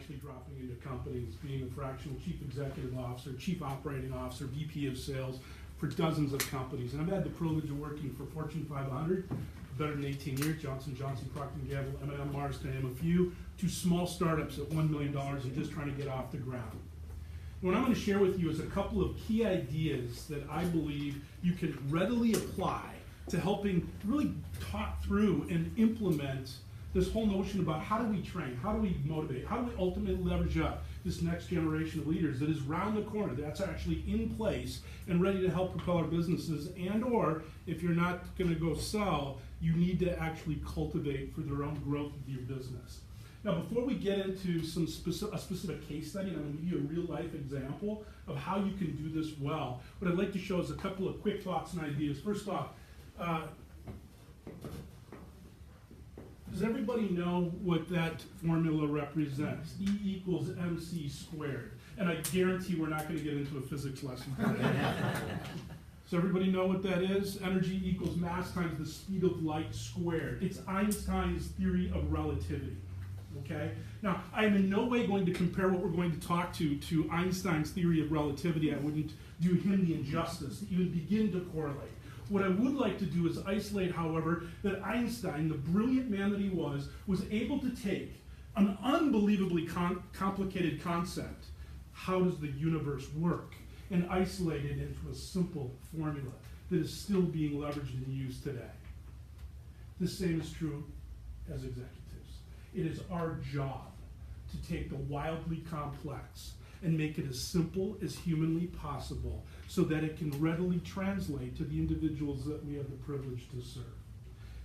actually dropping into companies, being a fractional chief executive officer, chief operating officer, VP of sales for dozens of companies. And I've had the privilege of working for Fortune 500, better than 18 years, Johnson & Johnson, Procter & Gamble, M&M, Mars, to name a few, to small startups at $1 million and just trying to get off the ground. And what I'm going to share with you is a couple of key ideas that I believe you can readily apply to helping really talk through and implement this whole notion about how do we train, how do we motivate, how do we ultimately leverage up this next generation of leaders that is round the corner, that's actually in place and ready to help propel our businesses, and or if you're not going to go sell, you need to actually cultivate for their own growth of your business. Now, before we get into a specific case study, and I'm going to give you a real-life example of how you can do this well, what I'd like to show is a couple of quick thoughts and ideas. First off, does everybody know what that formula represents? E equals MC squared. And I guarantee we're not going to get into a physics lesson today. Does everybody know what that is? Energy equals mass times the speed of light squared. It's Einstein's theory of relativity. Okay? Now, I am in no way going to compare what we're going to talk to Einstein's theory of relativity. I wouldn't do him the injustice to even begin to correlate. What I would like to do is isolate, however, that Einstein, the brilliant man that he was able to take an unbelievably complicated concept, how does the universe work, and isolate it into a simple formula that is still being leveraged and used today. The same is true as executives. It is our job to take the wildly complex and make it as simple as humanly possible so that it can readily translate to the individuals that we have the privilege to serve.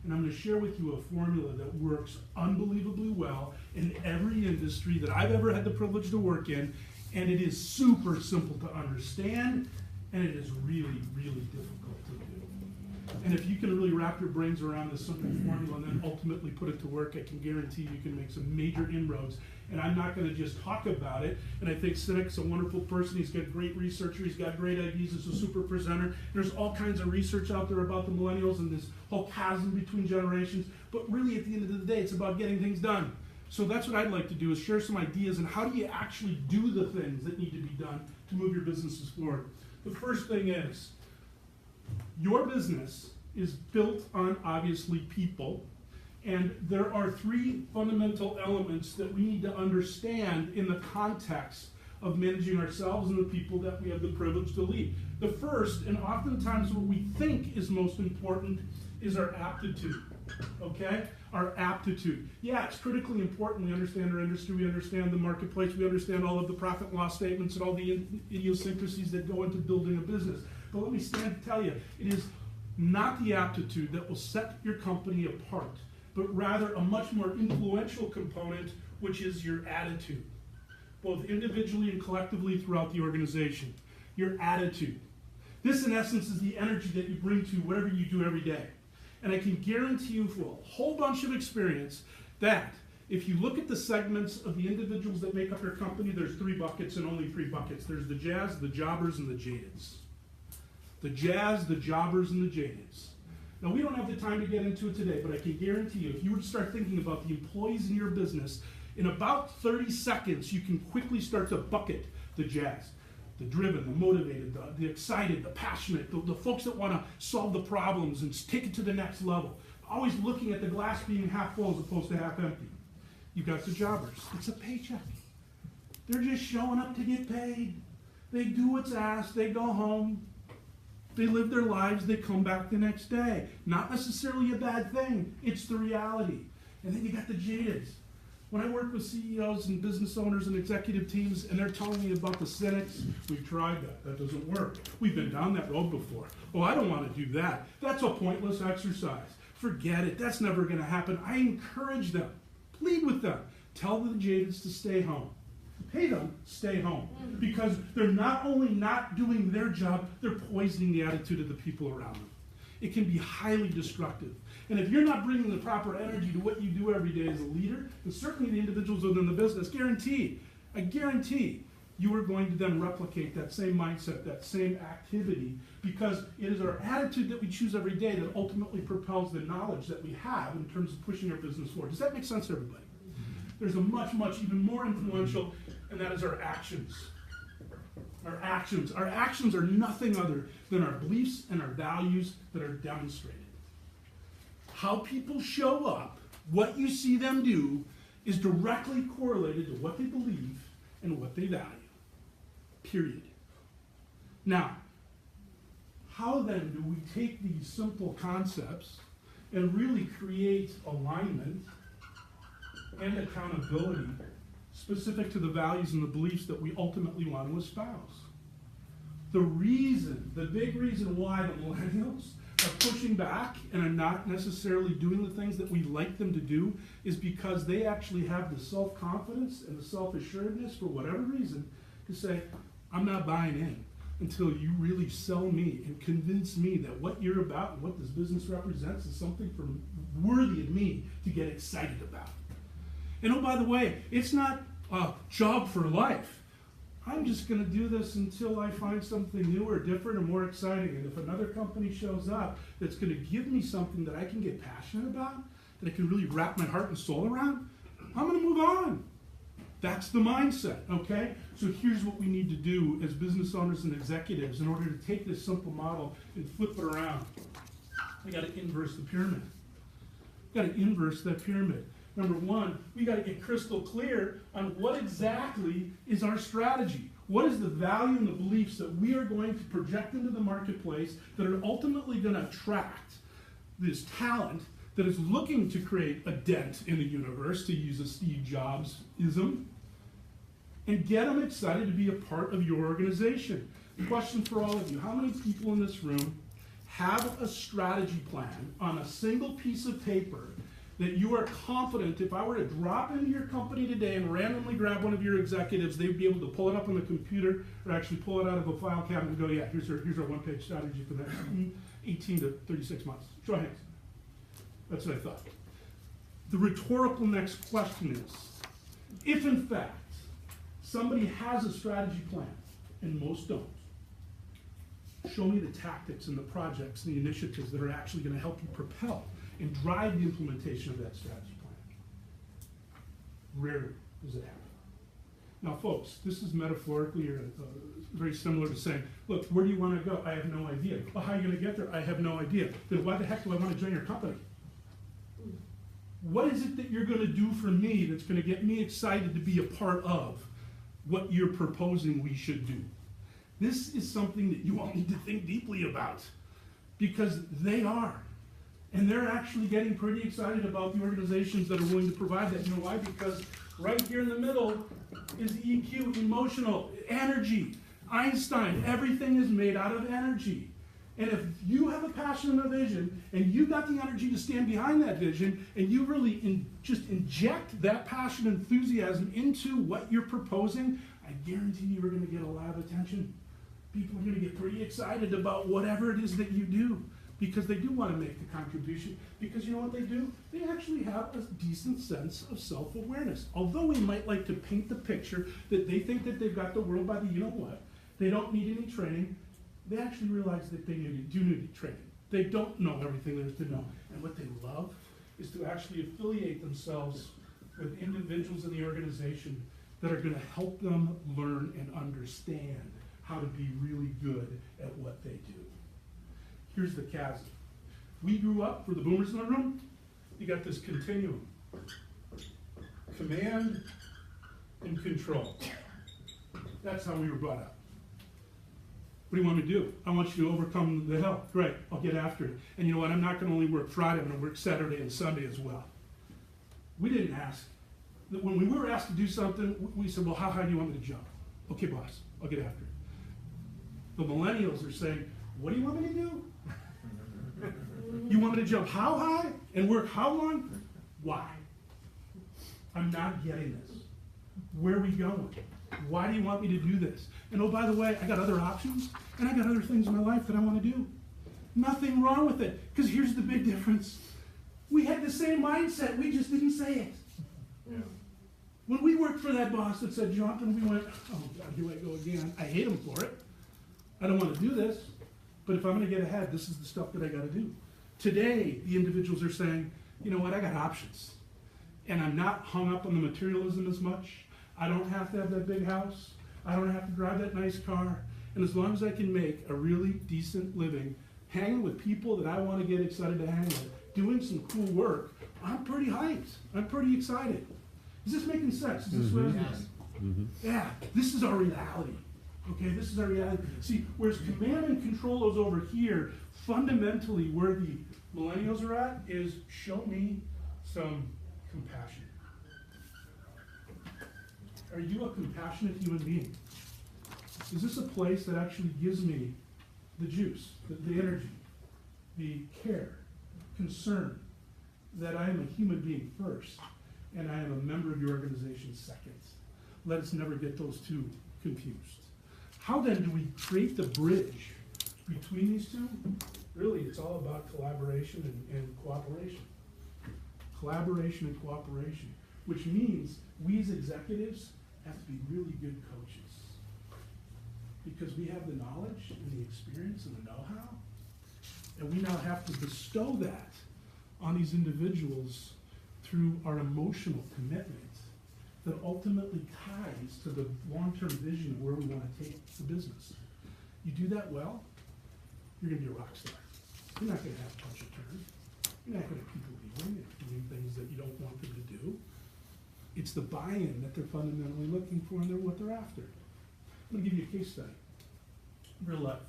And I'm going to share with you a formula that works unbelievably well in every industry that I've ever had the privilege to work in, and it is super simple to understand, and it is really, really difficult to do. And if you can really wrap your brains around this simple formula and then ultimately put it to work, I can guarantee you can make some major inroads. And I'm not going to just talk about it. And I think Sinek's a wonderful person. He's got great researcher. He's got great ideas. He's a super presenter. There's all kinds of research out there about the millennials and this whole chasm between generations. But really, at the end of the day, it's about getting things done. So that's what I'd like to do, is share some ideas on how do you actually do the things that need to be done to move your businesses forward. The first thing is, your business is built on, obviously, people. And there are three fundamental elements that we need to understand in the context of managing ourselves and the people that we have the privilege to lead. The first, and oftentimes what we think is most important, is our aptitude. Okay? Our aptitude. Yeah, it's critically important. We understand our industry, we understand the marketplace, we understand all of the profit and loss statements and all the idiosyncrasies that go into building a business. But let me stand to tell you, it is not the aptitude that will set your company apart, but rather a much more influential component, which is your attitude, both individually and collectively throughout the organization. Your attitude. This, in essence, is the energy that you bring to whatever you do every day. And I can guarantee you for a whole bunch of experience that if you look at the segments of the individuals that make up your company, there's three buckets and only three buckets. There's the jazz, the jobbers, and the jadeds. The jazz, the jobbers, and the jadeds. Now, we don't have the time to get into it today, but I can guarantee you, if you were to start thinking about the employees in your business, in about 30 seconds, you can quickly start to bucket the jazz. The driven, the motivated, the excited, the passionate, the folks that want to solve the problems and take it to the next level. Always looking at the glass being half full as opposed to half empty. You've got the jobbers. It's a paycheck. They're just showing up to get paid. They do what's asked. They go home. They live their lives. They come back the next day. Not necessarily a bad thing. It's the reality. And then you got the jadeds. When I work with CEOs and business owners and executive teams and they're telling me about the cynics, we've tried that. That doesn't work. We've been down that road before. Oh, I don't want to do that. That's a pointless exercise. Forget it. That's never going to happen. I encourage them. Plead with them. Tell the jadeds to stay home. Pay them, stay home. Because they're not only not doing their job, they're poisoning the attitude of the people around them. It can be highly destructive. And if you're not bringing the proper energy to what you do every day as a leader, and certainly the individuals within the business, I guarantee you are going to then replicate that same mindset, that same activity, because it is our attitude that we choose every day that ultimately propels the knowledge that we have in terms of pushing our business forward. Does that make sense to everybody? there's a much, much even more influential, and that is our actions. Our actions. Our actions are nothing other than our beliefs and our values that are demonstrated. How people show up, what you see them do, is directly correlated to what they believe and what they value. Period. Now, how then do we take these simple concepts and really create alignment and accountability specific to the values and the beliefs that we ultimately want to espouse? The big reason why the millennials are pushing back and are not necessarily doing the things that we like them to do is because they actually have the self-confidence and the self-assuredness, for whatever reason, to say, I'm not buying in until you really sell me and convince me that what you're about and what this business represents is something worthy of me to get excited about. And oh, by the way, it's not a job for life. I'm just going to do this until I find something new or different or more exciting. And if another company shows up that's going to give me something that I can get passionate about, that I can really wrap my heart and soul around, I'm going to move on. That's the mindset, okay? So here's what we need to do as business owners and executives in order to take this simple model and flip it around. We got to inverse the pyramid. We got to inverse that pyramid. Number one, we got to get crystal clear on what exactly is our strategy. What is the value and the beliefs that we are going to project into the marketplace that are ultimately going to attract this talent that is looking to create a dent in the universe, to use a Steve Jobs-ism, and get them excited to be a part of your organization. Question for all of you, how many people in this room have a strategy plan on a single piece of paper that you are confident if I were to drop into your company today and randomly grab one of your executives, they'd be able to pull it up on the computer or actually pull it out of a file cabinet and go, yeah, here's our one-page strategy for the next 18 to 36 months. Show of hands. That's what I thought. The rhetorical next question is, if in fact somebody has a strategy plan, and most don't, show me the tactics and the projects and the initiatives that are actually going to help you propel and drive the implementation of that strategy plan. Rarely does it happen. Now, folks, this is metaphorically or very similar to saying, look, where do you want to go? I have no idea. Well, how are you going to get there? I have no idea. Then why the heck do I want to join your company? What is it that you're going to do for me that's going to get me excited to be a part of what you're proposing we should do? This is something that you all need to think deeply about, because they are. And they're actually getting pretty excited about the organizations that are willing to provide that. You know why? Because right here in the middle is EQ, emotional, energy. Einstein, everything is made out of energy. And if you have a passion and a vision, and you've got the energy to stand behind that vision, and you really just inject that passion and enthusiasm into what you're proposing, I guarantee you are going to get a lot of attention. People are going to get pretty excited about whatever it is that you do, because they do want to make the contribution. Because you know what they do? They actually have a decent sense of self-awareness. Although we might like to paint the picture that they think that they've got the world by the you-know-what, they don't need any training, they actually realize that they do need training. They don't know everything there is to know. And what they love is to actually affiliate themselves with individuals in the organization that are going to help them learn and understand how to be really good at what they do. Here's the chasm. We grew up, for the boomers in the room, you got this continuum. Command and control. That's how we were brought up. What do you want me to do? I want you to overcome the hill. Great, I'll get after it. And you know what? I'm not going to only work Friday, I'm going to work Saturday and Sunday as well. We didn't ask. When we were asked to do something, we said, well, how high do you want me to jump? Okay, boss, I'll get after it. The millennials are saying, what do you want me to do? You want me to jump how high and work how long? Why? I'm not getting this. Where are we going? Why do you want me to do this? And oh, by the way, I got other options, and I got other things in my life that I want to do. Nothing wrong with it, because here's the big difference. We had the same mindset, we just didn't say it. Yeah. When we worked for that boss that said jump, and we went, oh God, here I go again. I hate him for it. I don't want to do this, but if I'm going to get ahead, this is the stuff that I got to do. Today, the individuals are saying, you know what, I got options. and I'm not hung up on the materialism as much. I don't have to have that big house. I don't have to drive that nice car. And as long as I can make a really decent living, hanging with people that I want to get excited to hang with, doing some cool work, I'm pretty hyped. I'm pretty excited. Is this making sense? Is this resonating? Yeah, this is our reality. Okay, this is our reality. See, whereas command and control is over here, fundamentally where the millennials are at is show me some compassion. Are you a compassionate human being? Is this a place that actually gives me the juice, the energy, the care, concern, that I am a human being first, and I am a member of your organization second? Let us never get those two confused. How then do we create the bridge between these two? Really, it's all about collaboration and cooperation. Collaboration and cooperation, which means we as executives have to be really good coaches. Because we have the knowledge and the experience and the know-how, and we now have to bestow that on these individuals through our emotional commitment that ultimately ties to the long-term vision of where we want to take the business. You do that well, you're going to be a rock star. You're not going to have punch and turn. You're not going to have people leaving and doing things that you don't want them to do. It's the buy-in that they're fundamentally looking for and what they're after. I'm going to give you a case study. Real life.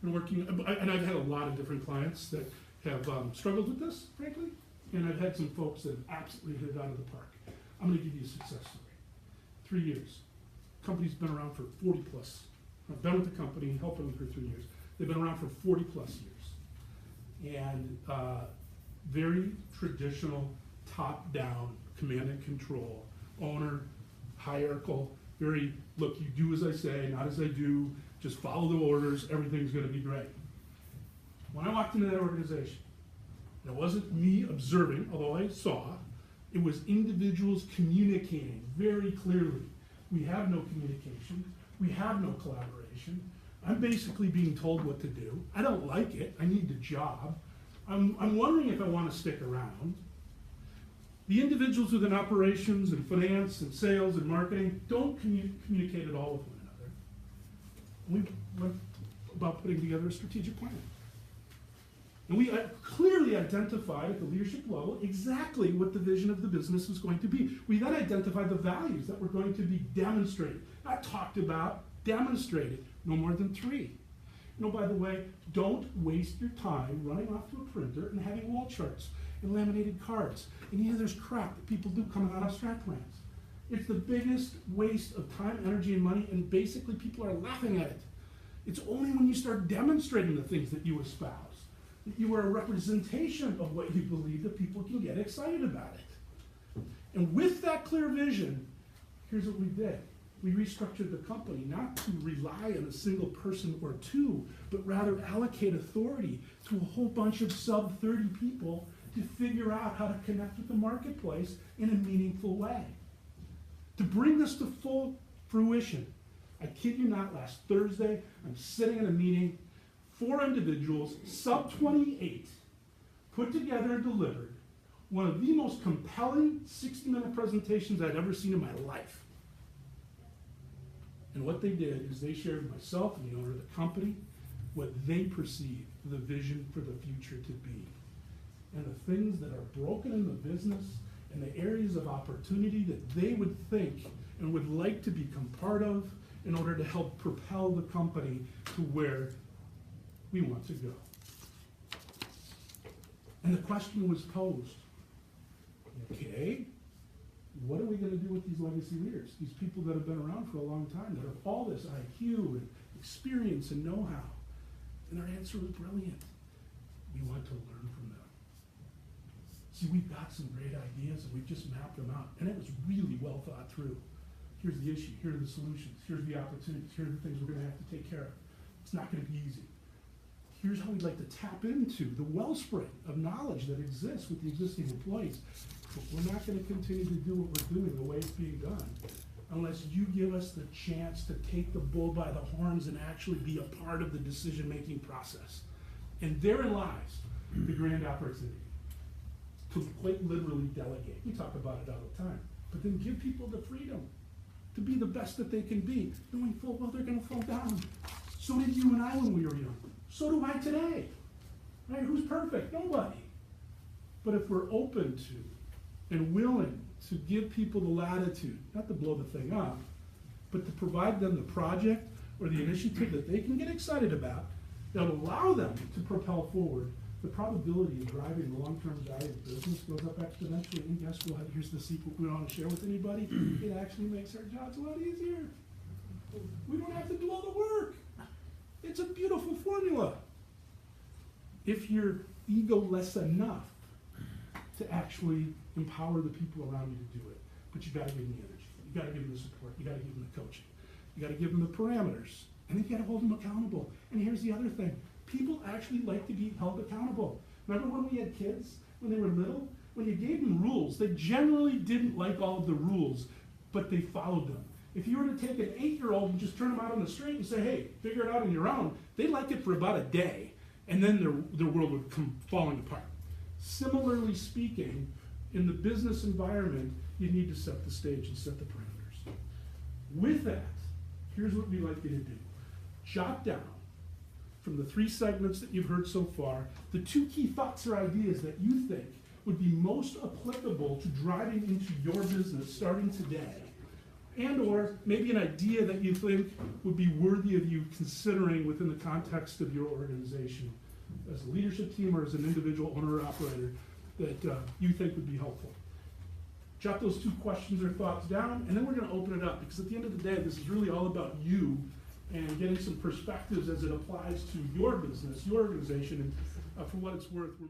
Been working, and I've had a lot of different clients that have struggled with this, frankly, and I've had some folks that have absolutely hit it out of the park. I'm going to give you a success story. 3 years. Company's been around for 40 plus. I've been with the company, helping them for 3 years. They've been around for 40 plus years. And very traditional, top-down, command and control, owner, hierarchical, very, look, you do as I say, not as I do, just follow the orders, everything's going to be great. When I walked into that organization, it wasn't me observing, although I saw, it was individuals communicating very clearly. We have no communication, we have no collaboration. I'm basically being told what to do. I don't like it, I need the job. I'm wondering if I want to stick around. The individuals within operations and finance and sales and marketing don't communicate at all with one another. We went about putting together a strategic plan. And we clearly identified at the leadership level exactly what the vision of the business was going to be. We then identified the values that were going to be demonstrated, not talked about, demonstrated, no more than 3. You know, by the way, don't waste your time running off to a printer and having wall charts and laminated cards. And yeah, there's crap that people do coming out of strat plans. It's the biggest waste of time, energy, and money, and basically people are laughing at it. It's only when you start demonstrating the things that you espouse, that you are a representation of what you believe, that people can get excited about it. And with that clear vision, here's what we did. We restructured the company not to rely on a single person or two, but rather allocate authority to a whole bunch of sub-30 people to figure out how to connect with the marketplace in a meaningful way. To bring this to full fruition, I kid you not, last Thursday, I'm sitting in a meeting, 4 individuals, sub-28, put together and delivered one of the most compelling 60-minute presentations I'd ever seen in my life. And what they did is they shared with myself and the owner of the company what they perceive the vision for the future to be. And the things that are broken in the business and the areas of opportunity that they would think and would like to become part of in order to help propel the company to where we want to go. And the question was posed, okay, what are we going to do with these legacy leaders? These people that have been around for a long time, that have all this IQ and experience and know-how. And our answer was brilliant. We want to learn from them. See, we've got some great ideas and we've just mapped them out. And it was really well thought through. Here's the issue, here are the solutions, here's the opportunities, here are the things we're going to have to take care of. It's not going to be easy. Here's how we'd like to tap into the wellspring of knowledge that exists with the existing employees. But we're not going to continue to do what we're doing the way it's being done unless you give us the chance to take the bull by the horns and actually be a part of the decision-making process. And therein lies the grand opportunity. to quite literally delegate. We talk about it all the time. But then give people the freedom to be the best that they can be, knowing full well they're going to fall down. So did you and I when we were young. So do I today. Right? Who's perfect? Nobody. But if we're open to and willing to give people the latitude, not to blow the thing up, but to provide them the project or the initiative that they can get excited about, that'll allow them to propel forward, the probability of driving the long-term value of business goes up exponentially. And guess what? Here's the secret we don't want to share with anybody. It actually makes our jobs a lot easier. We don't have to do all the work. It's a beautiful formula. If you're egoless enough to actually empower the people around you to do it. But you gotta give them the energy. You gotta give them the support. You gotta give them the coaching. You gotta give them the parameters. And then you gotta hold them accountable. And here's the other thing. People actually like to be held accountable. Remember when we had kids, when they were little? When you gave them rules, they generally didn't like all of the rules, but they followed them. If you were to take an 8-year-old and just turn them out on the street and say, hey, figure it out on your own, they liked it for about a day, and then their world would come falling apart. Similarly speaking, in the business environment, you need to set the stage and set the parameters. With that, here's what we'd like you to do. Jot down, from the 3 segments that you've heard so far, the 2 key thoughts or ideas that you think would be most applicable to driving into your business starting today, and or maybe an idea that you think would be worthy of you considering within the context of your organization as a leadership team or as an individual owner or operator that you think would be helpful. Jot those 2 questions or thoughts down, and then we're going to open it up, because at the end of the day, this is really all about you and getting some perspectives as it applies to your business, your organization, and for what it's worth, we're more